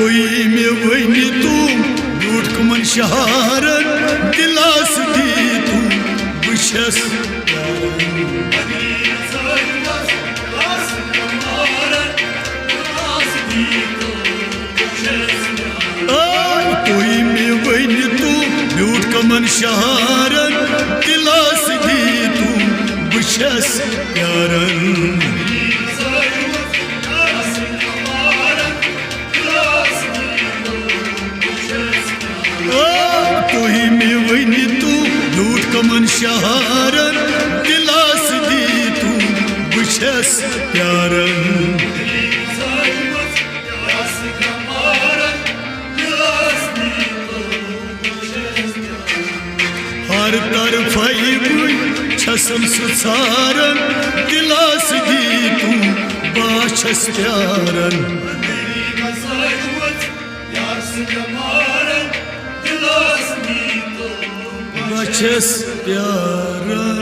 तुई में वही तू ब्यूट कमन शहारन दिलास दी तू बुशस तुई में वही तू ब्यूट कमन शहारन दिलास दी तू बुशस प्यारन तुही में वही तू लूट कमन शहारन दिलास दी तू बुशस प्यारन हर तरफ छसम सुसारन दिलास दी तू बाशस प्यारन बचस प्यारा।